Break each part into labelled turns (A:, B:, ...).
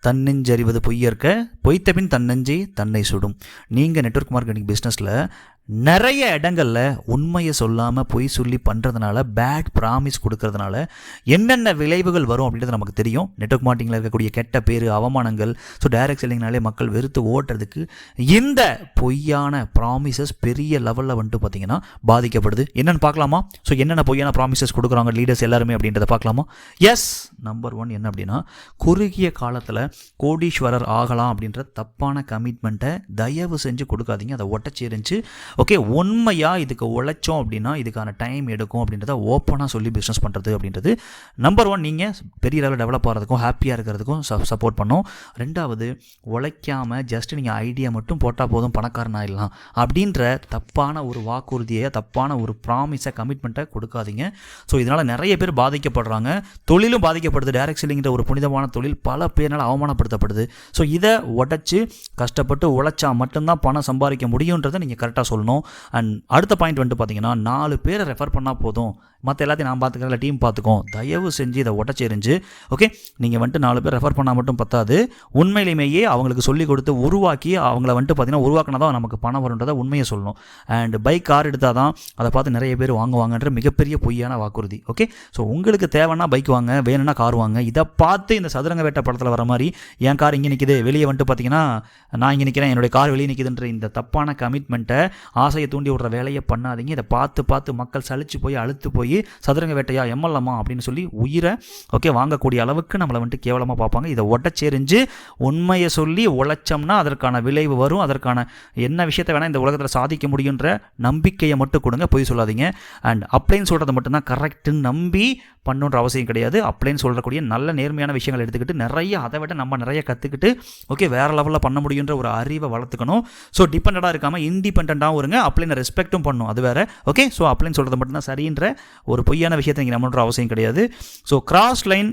A: தன்னெஞ்சறிவது பொய்யற்க, பொய்த்த பின் தன்னெஞ்சே தன்னை சுடும். நீங்கள் நெட்வொர்க் மார்க்கெட்டிங் பிஸ்னஸில் நிறைய இடங்களில் உண்மையை சொல்லாமல் பொய் சொல்லி பண்ணுறதுனால, பேட் ப்ராமிஸ் கொடுக்கறதுனால என்னென்ன விளைவுகள் வரும் அப்படின்றது நமக்கு தெரியும். நெட்வொர்க் மார்க்கெட்டிங்கில் இருக்கக்கூடிய கெட்ட பேர், அவமானங்கள், ஸோ டைரக்ட் செல்லிங்னாலே மக்கள் வெறுத்து ஓட்டுறதுக்கு இந்த பொய்யான ப்ராமிசஸ் பெரிய லெவலில் வந்துட்டு பார்த்திங்கன்னா பாதிக்கப்படுது. என்னென்னு பார்க்கலாமா? ஸோ என்னென்ன பொய்யான ப்ராமிசஸ் கொடுக்குறாங்க லீடர்ஸ் எல்லாருமே அப்படின்றத பார்க்கலாமா? எஸ், நம்பர் 1 என்ன அப்படின்னா, குறுகிய காலத்தில் கோடீஸ்வரர் ஆகலாம் அப்படின்ற தப்பான கமிட்மெண்ட்டை தயவு செஞ்சு கொடுக்காதீங்க. அதை ஒட்டச்சேரிஞ்சு ஓகே உண்மையாக இதுக்கு உழைச்சோம் அப்படின்னா இதுக்கான டைம் எடுக்கும் அப்படின்றத ஓப்பனாக சொல்லி பிஸ்னஸ் பண்ணுறது அப்படின்றது நம்பர் 1. நீங்கள் பெரிய லெவலில் டெவலப் ஆகிறதுக்கும் ஹாப்பியாக இருக்கிறதுக்கும் சப்போர்ட் பண்ணும். 2வது, உழைக்காமல் ஜஸ்ட் நீங்கள் ஐடியா மட்டும் போட்டால் போதும் பணக்காரன் ஆகிடலாம் அப்படின்ற தப்பான ஒரு வாக்குறுதியை, தப்பான ஒரு ப்ராமிஸை, கமிட்மெண்ட்டை கொடுக்காதீங்க. ஸோ இதனால் நிறைய பேர் பாதிக்கப்படுறாங்க. தொழிலும் பாதிக்கப்படுது. டைரக்ட் செல்லிங்கிற ஒரு புனிதமான தொழில் பல பேர்னால் அவமானப்படுத்தப்படுது. ஸோ இதை உடைச்சு கஷ்டப்பட்டு உழைச்சா மட்டும்தான் பணம் சம்பாதிக்க முடியுன்றதை நீங்கள் கரெக்டாக சொல்லணும். அண்ட் அடுத்த பாயிண்ட் வந்துட்டு பார்த்தீங்கன்னா, 4 பேரை ரெஃபர் பண்ணால் போதும், மற்ற எல்லாத்தையும் நான் பார்த்துக்கிறேன், டீம் பார்த்துக்கோம். தயவு செஞ்சு இதை உடச்செறிஞ்சு ஓகே நீங்கள் வந்துட்டு 4 பேர் ரெஃபர் பண்ணால் மட்டும் பத்தாது. உண்மையிலுமேயே அவங்களுக்கு சொல்லிக் கொடுத்து உருவாக்கி அவங்கள வந்துட்டு பார்த்தீங்கன்னா உருவாக்கினா தான் நமக்கு பணம் வருன்றதை உண்மையை சொல்லணும். அண்ட் பைக், கார் எடுத்தால் தான் அதை பார்த்து நிறைய பேர் வாங்குவாங்கன்ற மிகப்பெரிய பொய்யான வாக்குறுதி. ஓகே, ஸோ உங்களுக்கு தேவைன்னா பைக் வாங்க, வேணும்னா கார் வாங்க. இதை பார்த்து இந்த சதுரங்க வேட்டை படத்தில் வர மாதிரி என் கார் இங்கே நிற்கிது, வெளியே வந்துட்டு பார்த்தீங்கன்னா நான் இங்கே நிற்கிறேன், என்னுடைய கார் வெளியே நிற்கிதுன்ற இந்த தப்பான கமிட்மெண்ட்டை, ஆசையை தூண்டி விடுற வேலையை பண்ணாதீங்க. இதை பார்த்து மக்கள் சலிச்சு போய் அழுத்து போய் சதுரங்க வேட்டையா எம்எல்எம்மா அப்படின்னு சொல்லி உயிரை ஓகே வாங்கக்கூடிய அளவுக்கு நம்மளை வந்துட்டு கேவலமாக பார்ப்பாங்க. இதை ஒட்டச்சேரிஞ்சு உண்மையை சொல்லி உழைச்சோம்னா அதற்கான விளைவு வரும். அதற்கான என்ன விஷயத்தை வேணால் இந்த உலகத்தில் சாதிக்க முடியுன்ற நம்பிக்கையை மட்டும் கொடுங்க, பொய் சொல்லாதீங்க. அண்ட் அப்ளைன்னு சொல்கிறது மட்டும்தான் கரெக்டுன்னு நம்பி பண்ணுன்ற அவசியம் கிடையாது. அப்ளைன்னு சொல்கிறக்கூடிய நல்ல நேர்மையான விஷயங்கள் எடுத்துக்கிட்டு நிறைய அதை விட நம்ம நிறைய கற்றுக்கிட்டு ஓகே வேறு லெவலில் பண்ண முடியுன்ற ஒரு அறிவை வளர்த்துக்கணும். ஸோ டிபெண்டாக இருக்காமல் இண்டிபெண்டாகவும் இருங்க. அப்ளைனை ரெஸ்பெக்ட்டும் பண்ணும், அது வேறு. ஓகே, ஸோ அப்ளைன்னு சொல்கிறது மட்டும்தான் சரின்ற ஒரு பொய்யான விஷயத்தை நீங்கள் நம்மளுன்ற அவசியம் கிடையாது. ஸோ கிராஸ் லைன்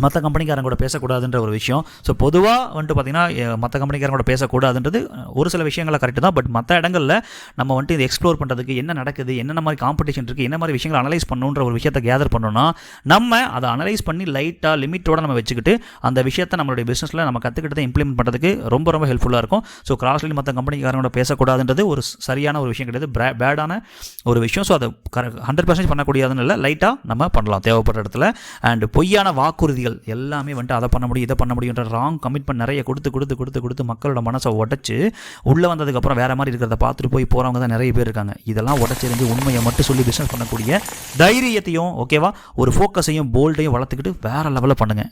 A: மற்ற கம்பெனிக்காரங்க கூட பேசக்கூடாதுன்ற ஒரு விஷயம். ஸோ பொதுவாக வந்துட்டு பார்த்திங்கன்னா மற்ற கம்பெனிக்காரங்க கூட பேசக்கூடாதுன்றது ஒரு சில விஷயங்களை கரெக்டு தான். பட் மற்ற இடங்களில் நம்ம வந்துட்டு இதை எக்ஸ்ப்ளோர் பண்ணுறதுக்கு என்ன நடக்குது, என்னென்ன மாதிரி காம்படிஷன் இருக்குது, என்ன மாதிரி விஷயங்களை அனலைஸ் பண்ணணுன்ற ஒரு விஷயத்தை கேதர் பண்ணோன்னா நம்ம அதை அனலைஸ் பண்ணி லைட்டாக லிமிட்டோடு நம்ம வச்சுக்கிட்டு அந்த விஷயத்தை நம்மளுடைய பிஸ்னஸில் நம்ம கற்றுக்கிட்டதை இம்ப்ளிமெண்ட் பண்ணுறதுக்கு ரொம்ப ரொம்ப ஹெல்ப்ஃபுல்லாக இருக்கும். ஸோ கிராஸ்லி மற்ற கம்பெனிக்காரங்களோட பேசக்கூடாதுன்றது ஒரு சரியான ஒரு விஷயம் கிடையாது, பேடான ஒரு விஷயம். ஸோ அதை 100% பண்ணக்கூடியதுன்னு இல்லை, லைட்டாக நம்ம பண்ணலாம் தேவைப்படுற இடத்துல. அண்ட் பொய்யான வாக்குறுதிகள் எல்லாமே வந்துட்டு அதை பண்ண முடியும், இதை பண்ண முடியுன்ற ராங் கமிட்மெண்ட் நிறைய கொடுத்து மக்களோட மனசை உடச்சி உள்ளே வந்ததுக்கப்புறம் வேறு மாதிரி இருக்கிறத பார்த்துட்டு போய் போகிறவங்க தான் நிறைய பேர் இருக்காங்க. இதெல்லாம் உடச்சிருந்து உண்மையை மட்டும் சொல்லி பிஸ்னஸ் பண்ணக்கூடிய தைரியத்தையும் ஓகேவா ஒரு ஃபோக்கஸையும் போல்டையும் வளர்த்துக்கிட்டு வேறு லெவலில் பண்ணுங்கள்.